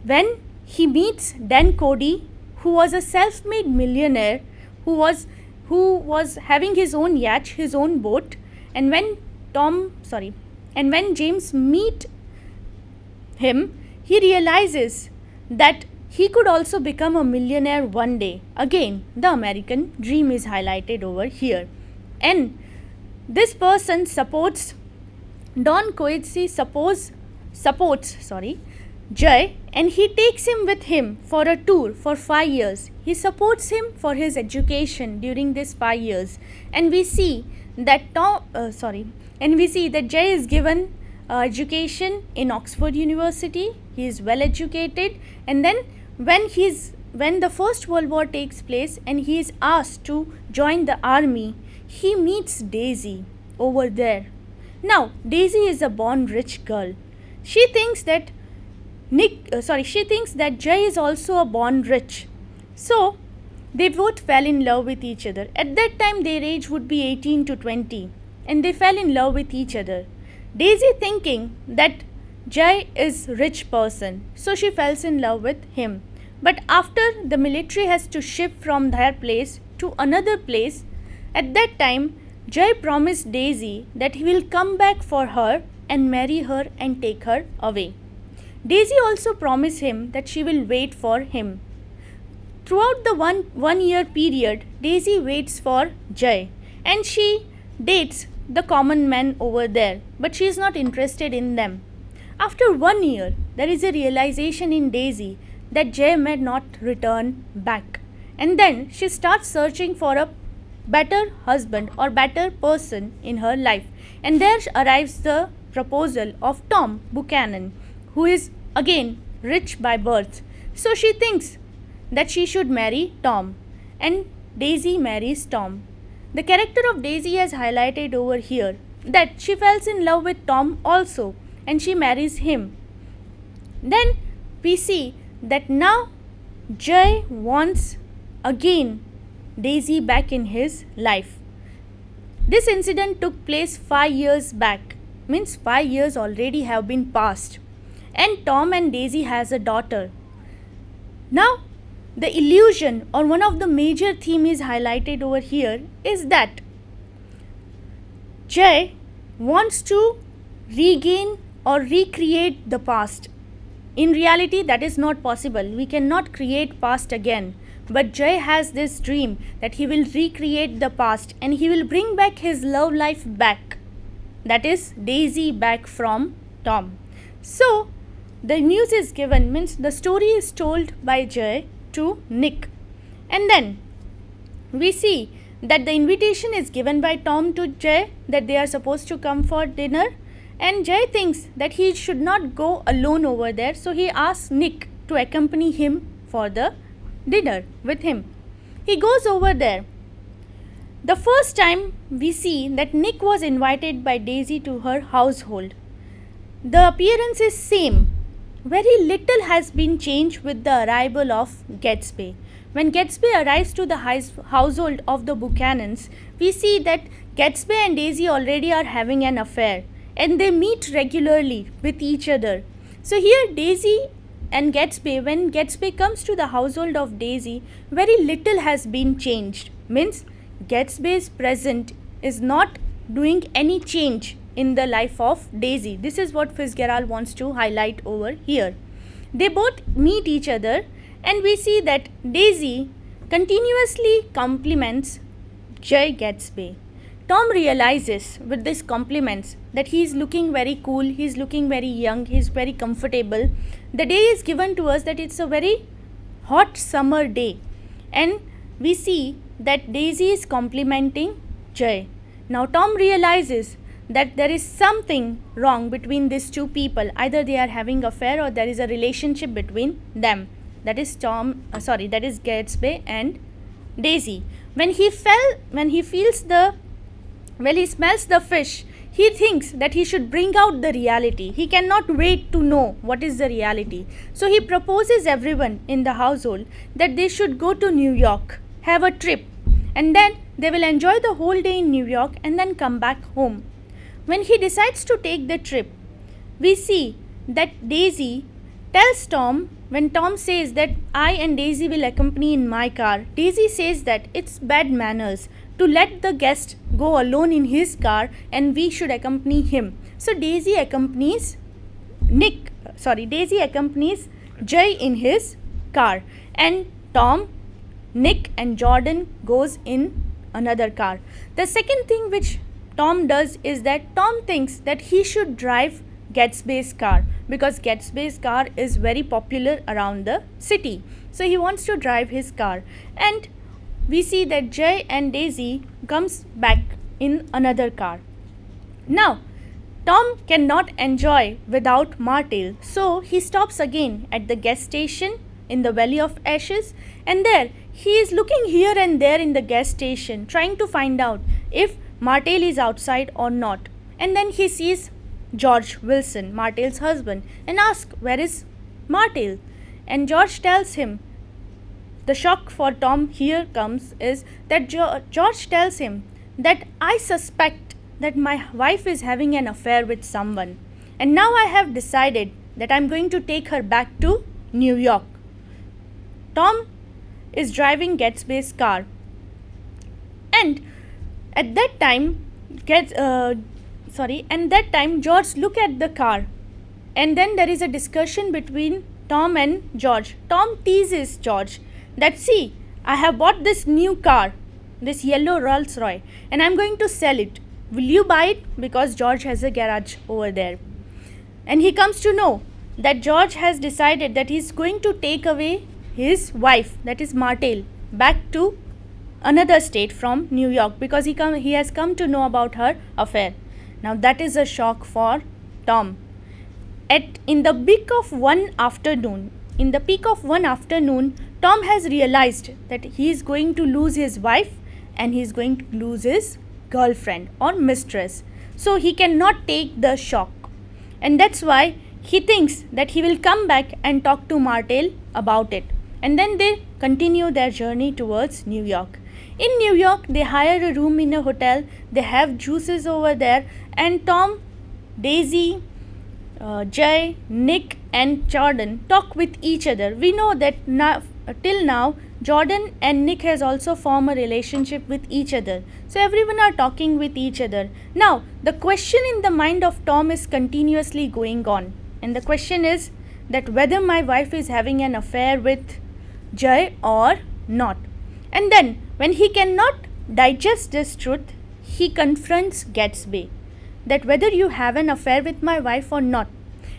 when he meets Dan Cody, who was a self-made millionaire, who was having his own yacht, his own boat, and when James meet him, he realizes that he could also become a millionaire one day. Again, the American dream is highlighted over here. And this person supports Don Coetzee supports Jay, and he takes him with him for a tour for 5 years. He supports him for his education during these 5 years, and we see that Jay is given education in Oxford University. He is well educated, and then when the First World War takes place and he is asked to join the army, he meets Daisy over there. Now, Daisy is a born rich girl. She thinks that Jay is also a born rich. So, they both fell in love with each other. At that time, their age would be 18 to 20, and they fell in love with each other. Daisy thinking that Jay is rich person, so she falls in love with him. But after the military has to shift from their place to another place, at that time, Jay promised Daisy that he will come back for her and marry her and take her away. Daisy also promised him that she will wait for him. Throughout the one year period, Daisy waits for Jay, and she dates the common men over there, but she is not interested in them. After 1 year, there is a realization in Daisy that Jay may not return back, and then she starts searching for a better husband or better person in her life, and there arrives the proposal of Tom Buchanan, who is again rich by birth. So she thinks that she should marry Tom, and Daisy marries Tom. The character of Daisy is highlighted over here, that she falls in love with Tom also, and she marries him. Then we see that now Jay wants again Daisy back in his life. This incident took place 5 years back, means 5 years already have been passed, and Tom and Daisy has a daughter. Now the illusion or one of the major theme is highlighted over here is that Jay wants to regain or recreate the past. In reality, that is not possible. We cannot create past again. But Jay has this dream that he will recreate the past and he will bring back his love life back. That is Daisy back from Tom. So the news is given, means the story is told by Jay to Nick. And then we see that the invitation is given by Tom to Jay that they are supposed to come for dinner, and Jay thinks that he should not go alone over there, so he asks Nick to accompany him for the dinner with him. He goes over there. The first time we see that Nick was invited by Daisy to her household. The appearance is same. Very little has been changed with the arrival of Gatsby. When Gatsby arrives to the household of the Buchanans, we see that Gatsby and Daisy already are having an affair, and they meet regularly with each other. So here Daisy and Gatsby, when Gatsby comes to the household of Daisy, very little has been changed. Means Gatsby's present is not doing any change in the life of Daisy. This is what Fitzgerald wants to highlight over here. They both meet each other, and we see that Daisy continuously compliments Jay Gatsby. Tom realizes with these compliments that he is looking very cool, he is looking very young, he is very comfortable. The day is given to us that it's a very hot summer day, and we see that Daisy is complimenting Jay. Now Tom realizes that there is something wrong between these two people. Either they are having affair or there is a relationship between them. That is Gatsby and Daisy. When he smells the fish, he thinks that he should bring out the reality. He cannot wait to know what is the reality. So he proposes everyone in the household that they should go to New York, have a trip, and then they will enjoy the whole day in New York and then come back home. When he decides to take the trip, we see that Daisy tells Tom, when Tom says that I and Daisy will accompany in my car, Daisy says that it's bad manners to let the guest go alone in his car and we should accompany him. So Daisy accompanies Daisy accompanies Jay in his car, and Tom, Nick and Jordan goes in another car. The second thing which Tom does is that Tom thinks that he should drive Gatsby's car because Gatsby's car is very popular around the city. So he wants to drive his car, and we see that Jay and Daisy comes back in another car. Now Tom cannot enjoy without Martell, so he stops again at the gas station in the Valley of Ashes, and there he is looking here and there in the gas station trying to find out if Martell is outside or not. And then he sees George Wilson, Martell's husband, and asks, "Where is Martell?" And George tells him. The shock for Tom here comes is that George tells him that I suspect that my wife is having an affair with someone, and now I have decided that I'm going to take her back to New York. Tom is driving Gatsby's car, and at that time George look at the car, and then there is a discussion between Tom and George. Tom teases George that, see, I have bought this new car, this yellow Rolls Royce, and I'm going to sell it. Will you buy it? Because George has a garage over there. And he comes to know that George has decided that he's going to take away his wife, that is Martell, back to another state from New York because he has come to know about her affair. Now that is a shock for Tom. In the peak of one afternoon, Tom has realized that he is going to lose his wife and he is going to lose his girlfriend or mistress. So he cannot take the shock, and that's why he thinks that he will come back and talk to Martell about it. And then they continue their journey towards New York. In New York, they hire a room in a hotel. They have juices over there, and Tom, Daisy, Jay, Nick and Jordan talk with each other. We know that till now Jordan and Nick has also formed a relationship with each other. So everyone are talking with each other. Now the question in the mind of Tom is continuously going on, and the question is that whether my wife is having an affair with Jay or not. And then when he cannot digest this truth, he confronts Gatsby that whether you have an affair with my wife or not.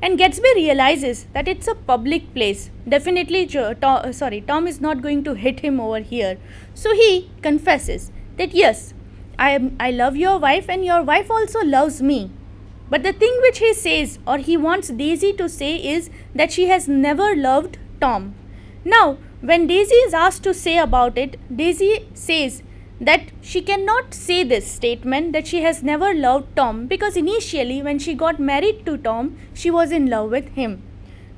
And Gatsby realizes that it's a public place. Definitely Tom is not going to hit him over here. So he confesses that yes, I love your wife and your wife also loves me. But the thing which he says, or he wants Daisy to say, is that she has never loved Tom. Now when Daisy is asked to say about it, Daisy says that she cannot say this statement that she has never loved Tom because initially when she got married to Tom, she was in love with him.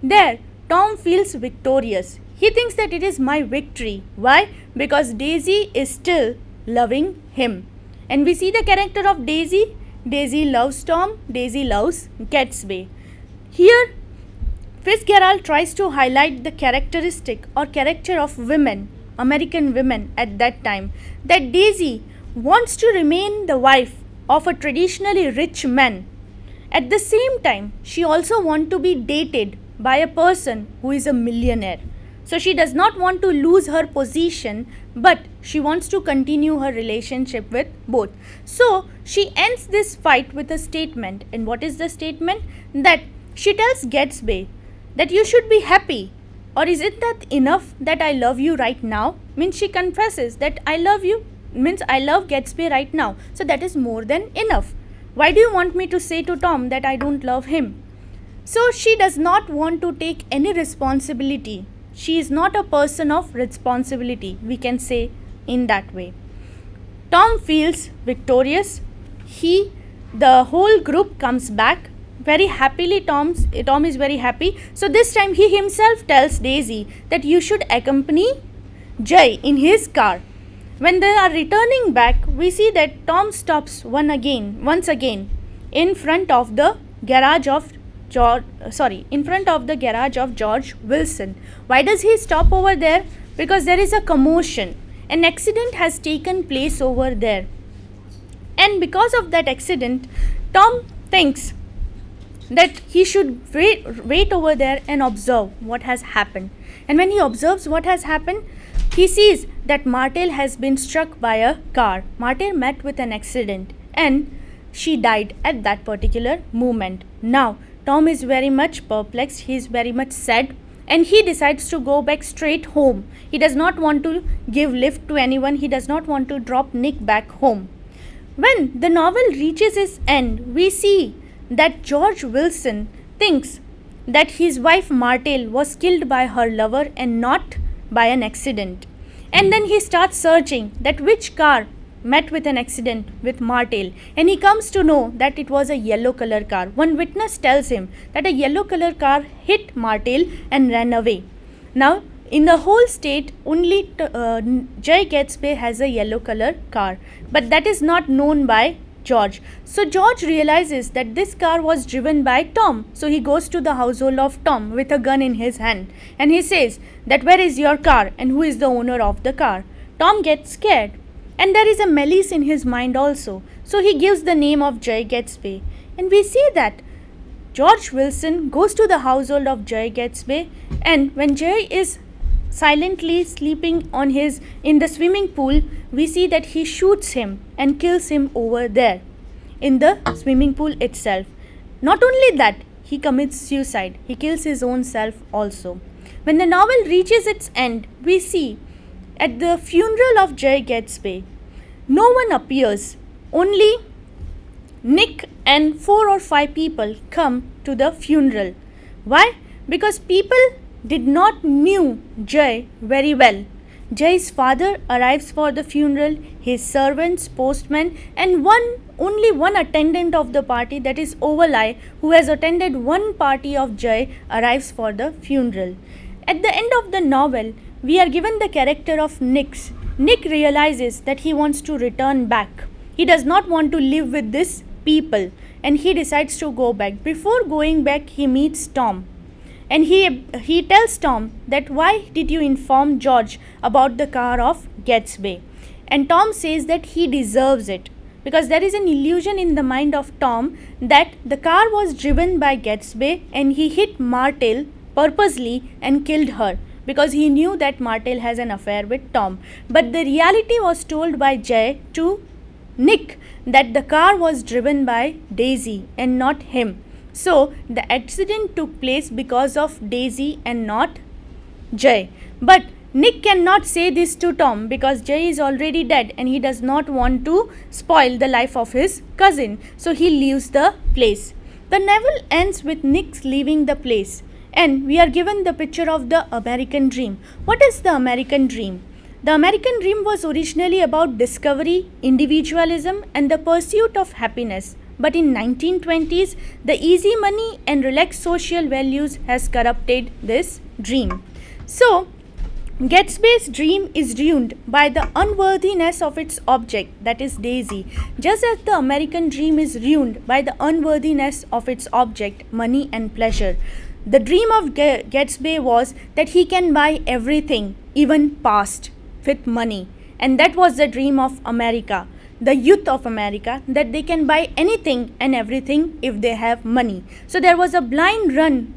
There, Tom feels victorious. He thinks that it is my victory. Why? Because Daisy is still loving him. And we see the character of Daisy. Daisy loves Tom. Daisy loves Gatsby. Here, Fitzgerald tries to highlight the characteristic or character of women, American women at that time, that Daisy wants to remain the wife of a traditionally rich man. At the same time, she also wants to be dated by a person who is a millionaire. So she does not want to lose her position, but she wants to continue her relationship with both. So she ends this fight with a statement. And what is the statement? That she tells Gatsby that you should be happy. Or is it that enough that I love you right now? Means she confesses that I love you, means I love Gatsby right now. So that is more than enough. Why do you want me to say to Tom that I don't love him? So she does not want to take any responsibility. She is not a person of responsibility, we can say in that way. Tom feels victorious. The whole group comes back. Very happily, Tom is very happy. So this time he himself tells Daisy that you should accompany Jay in his car. When they are returning back, we see that Tom stops once again in front of the garage of in front of the garage of George Wilson. Why does he stop over there? Because there is a commotion. An accident has taken place over there. And because of that accident, Tom thinks that he should wait over there and observe what has happened. And when he observes what has happened, he sees that Martell has been struck by a car. Martell met with an accident and she died at that particular moment. Now, Tom is very much perplexed, he is very much sad, and he decides to go back straight home. He does not want to give lift to anyone, he does not want to drop Nick back home. When the novel reaches its end, we see that George Wilson thinks that his wife Martell was killed by her lover and not by an accident. And then he starts searching that which car met with an accident with Martell, and he comes to know that it was a yellow color car. One witness tells him that a yellow color car hit Martell and ran away. Now, in the whole state, only Jay Gatsby has a yellow color car, but that is not known by George. So George realizes that this car was driven by Tom. So he goes to the household of Tom with a gun in his hand and he says that where is your car and who is the owner of the car. Tom gets scared and there is a malice in his mind also. So he gives the name of Jay Gatsby, and we see that George Wilson goes to the household of Jay Gatsby, and when Jay is silently sleeping in the swimming pool, we see that he shoots him and kills him over there in the swimming pool itself. Not only that, he commits suicide. He kills his own self also. When the novel reaches its end, we see at the funeral of Jay Gatsby, no one appears. Only Nick and 4 or 5 people come to the funeral. Why? Because people did not knew Jay very well. Jay's father arrives for the funeral, his servants, postmen, and only one attendant of the party, that is Overlie, who has attended one party of Jay, arrives for the funeral. At the end of the novel, we are given the character of Nick. Nick realizes that he wants to return back. He does not want to live with these people and he decides to go back. Before going back, he meets Tom. And he tells Tom that why did you inform George about the car of Gatsby? And Tom says that he deserves it, because there is an illusion in the mind of Tom that the car was driven by Gatsby and he hit Martell purposely and killed her because he knew that Martell has an affair with Tom. But the reality was told by Jay to Nick that the car was driven by Daisy and not him. So the accident took place because of Daisy and not Jay. But Nick cannot say this to Tom because Jay is already dead and he does not want to spoil the life of his cousin. So he leaves the place. The novel ends with Nick leaving the place and we are given the picture of the American dream. What is the American dream? The American dream was originally about discovery, individualism and the pursuit of happiness. But in 1920s, the easy money and relaxed social values has corrupted this dream. So, Gatsby's dream is ruined by the unworthiness of its object, that is Daisy, just as the American dream is ruined by the unworthiness of its object, money and pleasure. The dream of Gatsby was that he can buy everything, even past, with money. And that was the dream of America, the youth of America, that they can buy anything and everything if they have money. So there was a blind run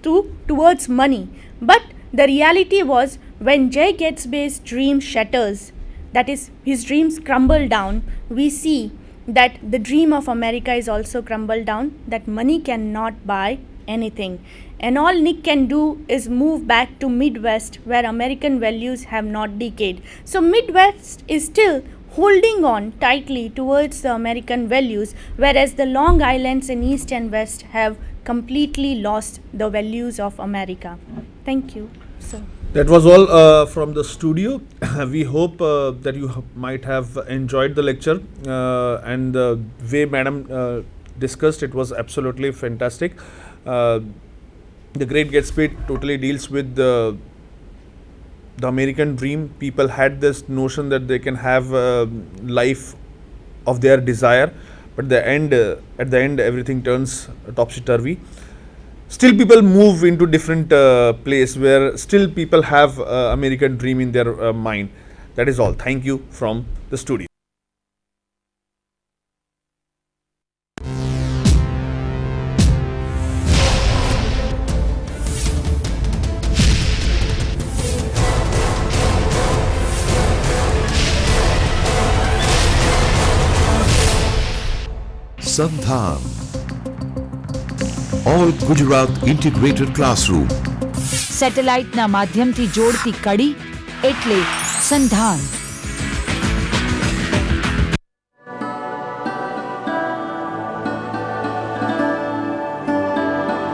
towards money. But the reality was when Jay Gatsby's dream shatters, that is his dreams crumble down, we see that the dream of America is also crumbled down, that money cannot buy anything. And all Nick can do is move back to Midwest where American values have not decayed. So Midwest is still holding on tightly towards the American values, whereas the Long Islands in East and West have completely lost the values of America. Thank you. So that was all from the studio. We hope that you might have enjoyed the lecture and the way Madam discussed. It was absolutely fantastic. The Great Gatsby totally deals with the American dream. People had this notion that they can have life of their desire, but at the end everything turns topsy-turvy. still people move into different place where still people have American dream in their mind. That is all. Thank you from the studio. Sandhan, All Gujarat Integrated Classroom. સેટેલાઇટના માધ્યમથી જોડતી કડી એટલે સંધાન.